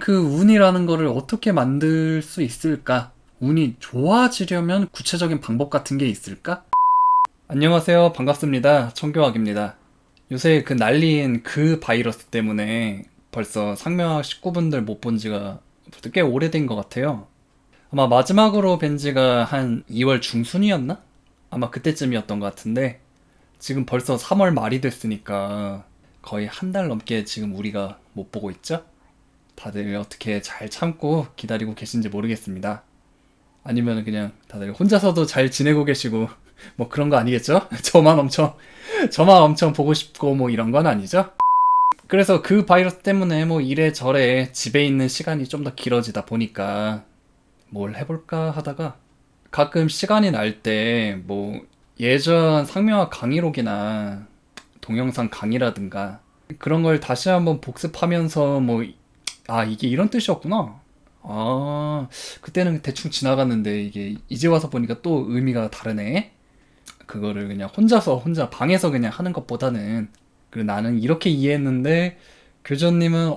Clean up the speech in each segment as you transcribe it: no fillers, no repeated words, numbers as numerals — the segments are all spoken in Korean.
그 운이라는 거를 어떻게 만들 수 있을까? 운이 좋아지려면 구체적인 방법 같은 게 있을까? 안녕하세요. 반갑습니다. 청교학입니다. 요새 그 난리인 그 바이러스 때문에 벌써 상명학 식구분들 못 본 지가 벌써 꽤 오래된 것 같아요. 아마 마지막으로 뵌 지가 한 2월 중순이었나? 아마 그때쯤이었던 것 같은데 지금 벌써 3월 말이 됐으니까 거의 한 달 넘게 지금 우리가 못 보고 있죠? 다들 어떻게 잘 참고 기다리고 계신지 모르겠습니다. 아니면 그냥 다들 혼자서도 잘 지내고 계시고 뭐 그런 거 아니겠죠? 저만 엄청 보고 싶고 뭐 이런 건 아니죠? 그래서 그 바이러스 때문에 뭐 이래저래 집에 있는 시간이 좀 더 길어지다 보니까 뭘 해볼까 하다가 가끔 시간이 날 때 뭐 예전 상명학 강의록이나 동영상 강의라든가 그런 걸 다시 한번 복습하면서 뭐 이게 이런 뜻이었구나. 그때는 대충 지나갔는데 이게 이제 와서 보니까 또 의미가 다르네. 그거를 그냥 혼자 방에서 그냥 하는 것보다는 그리고 나는 이렇게 이해했는데 교주님은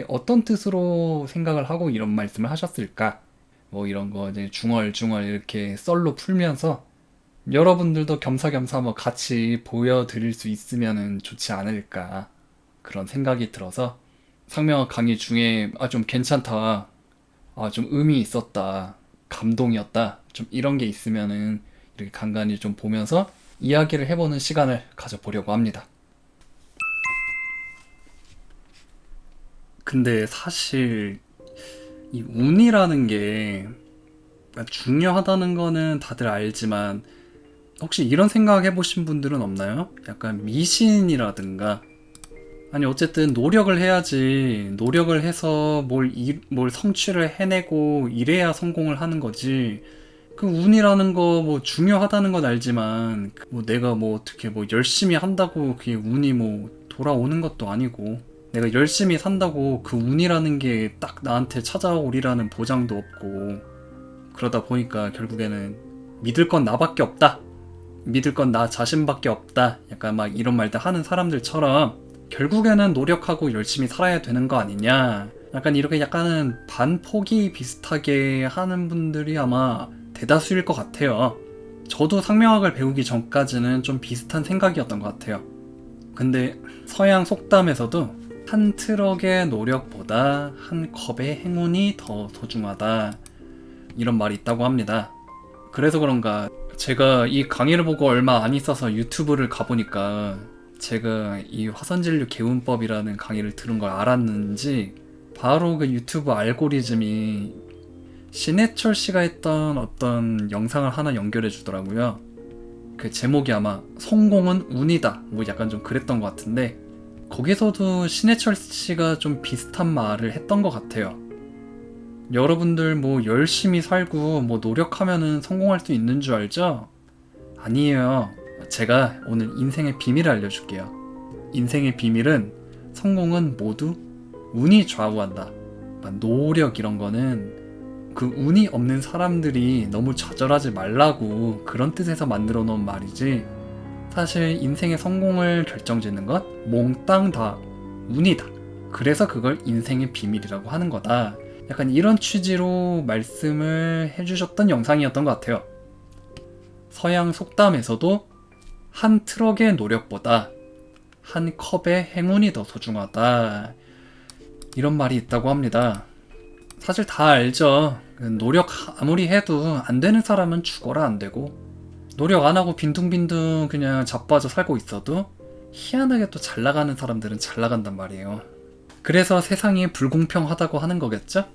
어떤 뜻으로 생각을 하고 이런 말씀을 하셨을까? 뭐 이런 거 이제 중얼중얼 이렇게 썰로 풀면서 여러분들도 겸사겸사 뭐 같이 보여드릴 수 있으면 좋지 않을까 그런 생각이 들어서 상명학 강의 중에 좀 괜찮다, 좀 의미 있었다, 감동이었다, 좀 이런 게 있으면은 이렇게 간간히 좀 보면서 이야기를 해보는 시간을 가져보려고 합니다. 근데 사실 이 운이라는 게 중요하다는 거는 다들 알지만 혹시 이런 생각 해보신 분들은 없나요? 약간 미신이라든가 아니 어쨌든 노력을 해야지 노력을 해서 뭘 성취를 해내고 이래야 성공을 하는 거지 그 운이라는 거 뭐 중요하다는 건 알지만 뭐 내가 뭐 어떻게 뭐 열심히 한다고 그게 운이 뭐 돌아오는 것도 아니고 내가 열심히 산다고 그 운이라는 게 딱 나한테 찾아오리라는 보장도 없고 그러다 보니까 결국에는 믿을 건 나밖에 없다, 믿을 건 나 자신밖에 없다, 약간 막 이런 말들 하는 사람들처럼 결국에는 노력하고 열심히 살아야 되는 거 아니냐, 약간 이렇게 약간은 반포기 비슷하게 하는 분들이 아마 대다수일 것 같아요. 저도 상명학을 배우기 전까지는 좀 비슷한 생각이었던 것 같아요. 근데 서양 속담에서도 한 트럭의 노력보다 한 컵의 행운이 더 소중하다 이런 말이 있다고 합니다. 그래서 그런가 제가 이 강의를 보고 얼마 안 있어서 유튜브를 가보니까 제가 이 화선진류 개운법이라는 강의를 들은 걸 알았는지 바로 그 유튜브 알고리즘이 신해철 씨가 했던 어떤 영상을 하나 연결해 주더라고요. 그 제목이 아마 성공은 운이다 뭐 약간 좀 그랬던 것 같은데 거기서도 신해철 씨가 좀 비슷한 말을 했던 것 같아요. 여러분들 뭐 열심히 살고 뭐 노력하면은 성공할 수 있는 줄 알죠? 아니에요. 제가 오늘 인생의 비밀을 알려줄게요. 인생의 비밀은 성공은 모두 운이 좌우한다. 노력 이런 거는 그 운이 없는 사람들이 너무 좌절하지 말라고 그런 뜻에서 만들어 놓은 말이지 사실 인생의 성공을 결정짓는 건 몽땅 다 운이다. 그래서 그걸 인생의 비밀이라고 하는 거다. 약간 이런 취지로 말씀을 해주셨던 영상이었던 것 같아요. 서양 속담에서도 한 트럭의 노력보다 한 컵의 행운이 더 소중하다 이런 말이 있다고 합니다. 사실 다 알죠. 노력 아무리 해도 안 되는 사람은 죽어라 안 되고 노력 안 하고 빈둥빈둥 그냥 자빠져 살고 있어도 희한하게 또 잘 나가는 사람들은 잘 나간단 말이에요. 그래서 세상이 불공평하다고 하는 거겠죠?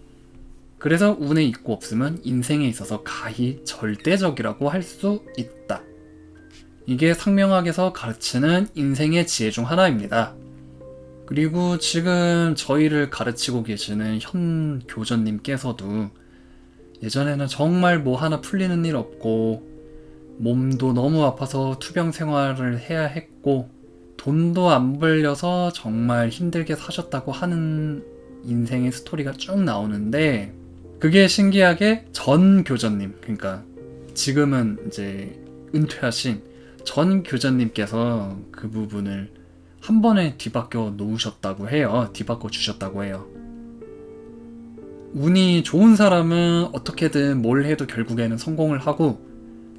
그래서 운에 있고 없음은 인생에 있어서 가히 절대적이라고 할 수 있다. 이게 상명학에서 가르치는 인생의 지혜 중 하나입니다. 그리고 지금 저희를 가르치고 계시는 현 교전님께서도 예전에는 정말 뭐 하나 풀리는 일 없고 몸도 너무 아파서 투병 생활을 해야 했고 돈도 안 벌려서 정말 힘들게 사셨다고 하는 인생의 스토리가 쭉 나오는데 그게 신기하게 전 교전님, 그러니까 지금은 이제 은퇴하신 전 교전님께서 그 부분을 한 번에 뒤바꿔 놓으셨다고 해요. 뒤바꿔 주셨다고 해요. 운이 좋은 사람은 어떻게든 뭘 해도 결국에는 성공을 하고,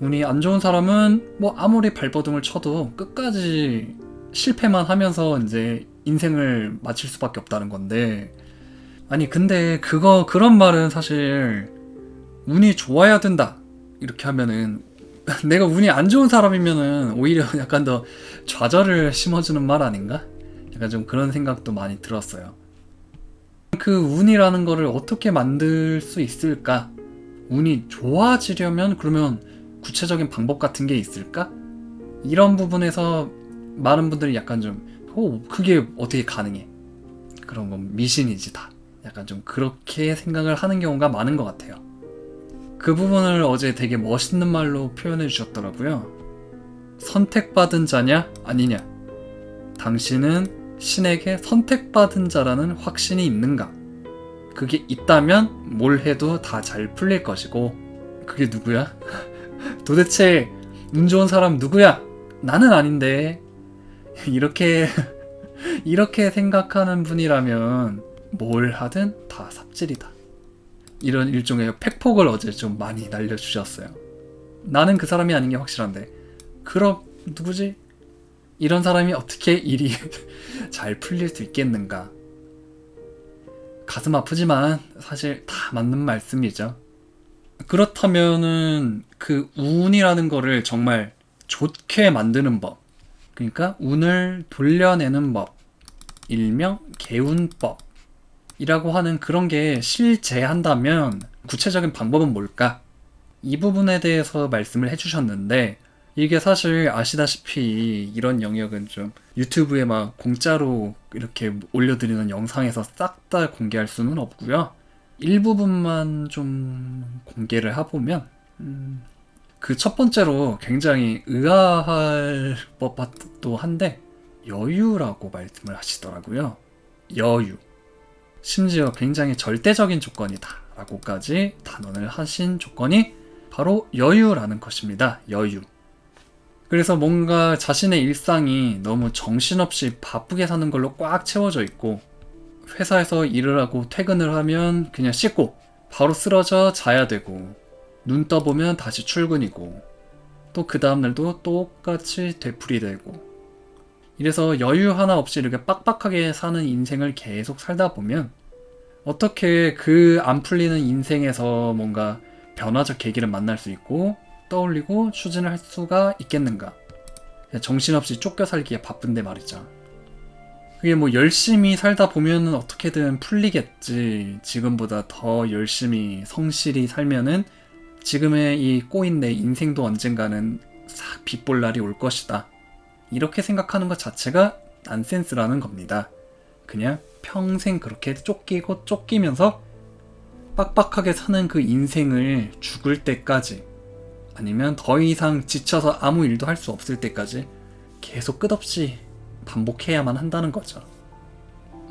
운이 안 좋은 사람은 뭐 아무리 발버둥을 쳐도 끝까지 실패만 하면서 이제 인생을 마칠 수밖에 없다는 건데, 아니 근데 그런 말은 사실 운이 좋아야 된다 이렇게 하면은 내가 운이 안 좋은 사람이면은 오히려 약간 더 좌절을 심어주는 말 아닌가? 약간 좀 그런 생각도 많이 들었어요. 그 운이라는 거를 어떻게 만들 수 있을까? 운이 좋아지려면 그러면 구체적인 방법 같은 게 있을까? 이런 부분에서 많은 분들이 약간 좀 그게 어떻게 가능해? 그런 건 미신이지 다. 약간 좀 그렇게 생각을 하는 경우가 많은 것 같아요. 그 부분을 어제 되게 멋있는 말로 표현해 주셨더라고요. 선택받은 자냐 아니냐? 당신은 신에게 선택받은 자라는 확신이 있는가? 그게 있다면 뭘 해도 다 잘 풀릴 것이고, 그게 누구야? 도대체 운 좋은 사람 누구야? 나는 아닌데. 이렇게 생각하는 분이라면 뭘 하든 다 삽질이다. 이런 일종의 팩폭을 어제 좀 많이 날려주셨어요. 나는 그 사람이 아닌 게 확실한데, 그럼 누구지? 이런 사람이 어떻게 일이 잘 풀릴 수 있겠는가? 가슴 아프지만 사실 다 맞는 말씀이죠. 그렇다면은 그 운이라는 거를 정말 좋게 만드는 법, 그러니까 운을 돌려내는 법, 일명 개운법 이라고 하는 그런 게 실제한다면 구체적인 방법은 뭘까? 이 부분에 대해서 말씀을 해주셨는데, 이게 사실 아시다시피 이런 영역은 좀 유튜브에 막 공짜로 이렇게 올려드리는 영상에서 싹 다 공개할 수는 없고요. 일부분만 좀 공개를 해보면, 그 첫 번째로 굉장히 의아할 법도 한데, 여유라고 말씀을 하시더라고요. 여유. 심지어 굉장히 절대적인 조건이다 라고까지 단언을 하신 조건이 바로 여유라는 것입니다. 여유. 그래서 뭔가 자신의 일상이 너무 정신없이 바쁘게 사는 걸로 꽉 채워져 있고, 회사에서 일을 하고 퇴근을 하면 그냥 씻고 바로 쓰러져 자야 되고, 눈 떠보면 다시 출근이고, 또 그 다음날도 똑같이 되풀이되고, 이래서 여유 하나 없이 이렇게 빡빡하게 사는 인생을 계속 살다 보면 어떻게 그 안 풀리는 인생에서 뭔가 변화적 계기를 만날 수 있고 떠올리고 추진을 할 수가 있겠는가? 정신없이 쫓겨 살기에 바쁜데 말이죠. 그게 뭐 열심히 살다 보면은 어떻게든 풀리겠지. 지금보다 더 열심히 성실히 살면은 지금의 이 꼬인 내 인생도 언젠가는 싹 빛볼 날이 올 것이다. 이렇게 생각하는 것 자체가 난센스라는 겁니다. 그냥 평생 그렇게 쫓기고 쫓기면서 빡빡하게 사는 그 인생을 죽을 때까지, 아니면 더 이상 지쳐서 아무 일도 할 수 없을 때까지 계속 끝없이 반복해야만 한다는 거죠.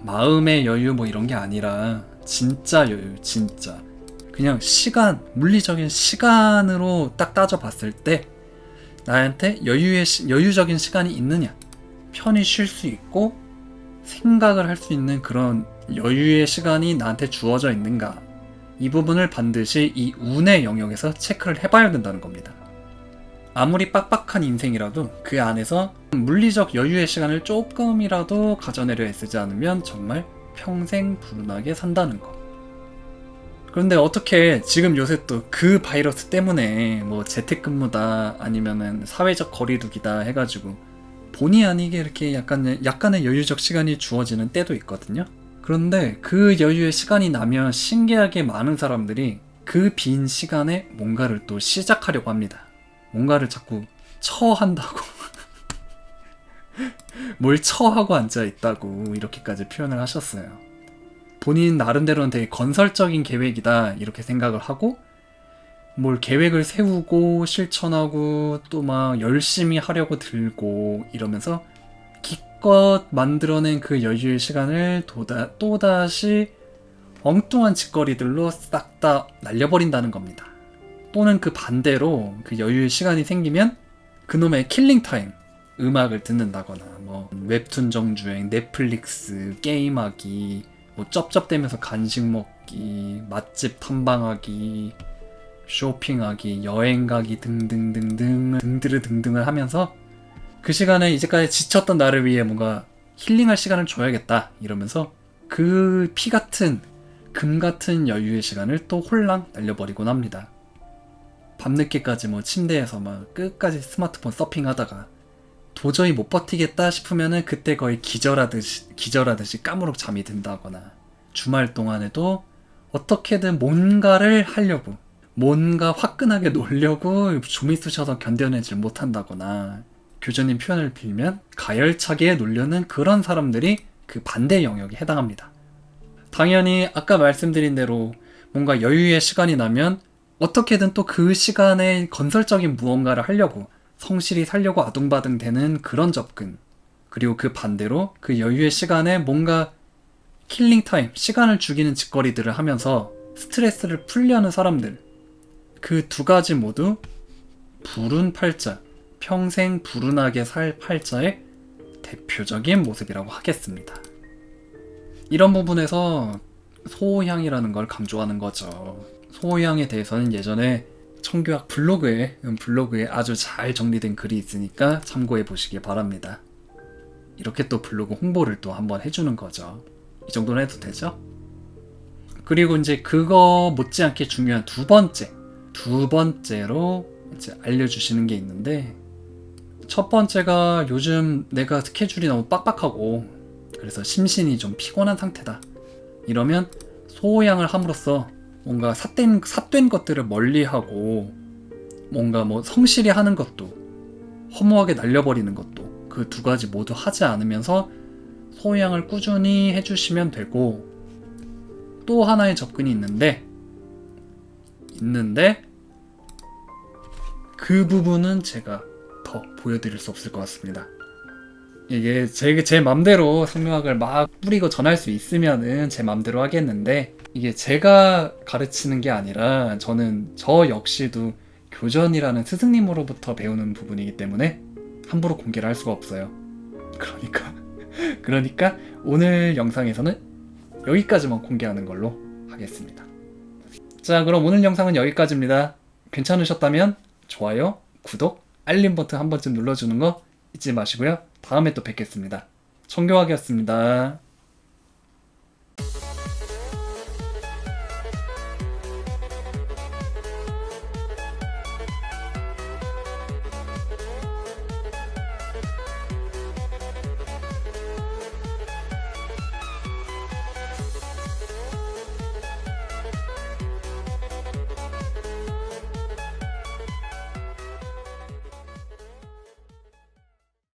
마음의 여유 뭐 이런 게 아니라 진짜 여유, 진짜. 그냥 시간, 물리적인 시간으로 딱 따져봤을 때 나한테 여유적인 시간이 있느냐, 편히 쉴 수 있고 생각을 할 수 있는 그런 여유의 시간이 나한테 주어져 있는가, 이 부분을 반드시 이 운의 영역에서 체크를 해봐야 된다는 겁니다. 아무리 빡빡한 인생이라도 그 안에서 물리적 여유의 시간을 조금이라도 가져내려 애쓰지 않으면 정말 평생 불운하게 산다는 거. 그런데 어떻게 지금 요새 또 그 바이러스 때문에 뭐 재택근무다 아니면은 사회적 거리두기다 해가지고 본의 아니게 이렇게 약간의 여유적 시간이 주어지는 때도 있거든요. 그런데 그 여유의 시간이 나면 신기하게 많은 사람들이 그 빈 시간에 뭔가를 또 시작하려고 합니다. 뭔가를 자꾸 처한다고 뭘 처하고 앉아있다고 이렇게까지 표현을 하셨어요. 본인 나름대로는 되게 건설적인 계획이다 이렇게 생각을 하고 뭘 계획을 세우고 실천하고 또 막 열심히 하려고 들고 이러면서 기껏 만들어낸 그 여유의 시간을 또다시 엉뚱한 짓거리들로 싹 다 날려버린다는 겁니다. 또는 그 반대로 그 여유의 시간이 생기면 그놈의 킬링타임, 음악을 듣는다거나 뭐 웹툰 정주행, 넷플릭스, 게임하기, 뭐 쩝쩝대면서 간식 먹고 먹기, 맛집 탐방하기, 쇼핑하기, 여행 가기 등등을 하면서 그 시간에 이제까지 지쳤던 나를 위해 뭔가 힐링할 시간을 줘야겠다 이러면서 그 피 같은 금 같은 여유의 시간을 또 홀랑 날려버리곤 합니다. 밤늦게까지 뭐 침대에서 막 끝까지 스마트폰 서핑하다가 도저히 못 버티겠다 싶으면은 그때 거의 기절하듯이 까무룩 잠이 든다거나, 주말 동안에도 어떻게든 뭔가를 하려고, 뭔가 화끈하게 놀려고 좀이 쑤셔서 견뎌내질 못한다거나, 교주님 표현을 빌면 가열차게 놀려는 그런 사람들이 그 반대 영역에 해당합니다. 당연히 아까 말씀드린 대로 뭔가 여유의 시간이 나면 어떻게든 또 그 시간에 건설적인 무언가를 하려고, 성실히 살려고 아둥바둥 되는 그런 접근, 그리고 그 반대로 그 여유의 시간에 뭔가 킬링 타임, 시간을 죽이는 짓거리들을 하면서 스트레스를 풀려는 사람들, 그 두 가지 모두 불운 팔자, 평생 불운하게 살 팔자의 대표적인 모습이라고 하겠습니다. 이런 부분에서 소호향이라는 걸 강조하는 거죠. 소호향에 대해서는 예전에 청교학 블로그에 아주 잘 정리된 글이 있으니까 참고해 보시기 바랍니다. 이렇게 또 블로그 홍보를 또 한번 해주는 거죠. 이 정도는 해도 되죠? 그리고 이제 그거 못지않게 중요한 두 번째로 이제 알려주시는 게 있는데, 첫 번째가 요즘 내가 스케줄이 너무 빡빡하고 그래서 심신이 좀 피곤한 상태다. 이러면 소호양을 함으로써 뭔가 삿된 것들을 멀리하고 뭔가 뭐 성실히 하는 것도 허무하게 날려버리는 것도 그 두 가지 모두 하지 않으면서 소호양을 꾸준히 해주시면 되고, 또 하나의 접근이 있는데 그 부분은 제가 더 보여드릴 수 없을 것 같습니다. 이게 제 맘대로 성묘학을 막 뿌리고 전할 수 있으면은 제 맘대로 하겠는데, 이게 제가 가르치는 게 아니라 저 역시도 교전이라는 스승님으로부터 배우는 부분이기 때문에 함부로 공개를 할 수가 없어요. 그러니까 오늘 영상에서는 여기까지만 공개하는 걸로 하겠습니다. 자, 그럼 오늘 영상은 여기까지입니다. 괜찮으셨다면 좋아요, 구독, 알림 버튼 한 번쯤 눌러주는 거 잊지 마시고요. 다음에 또 뵙겠습니다. 청교학이었습니다.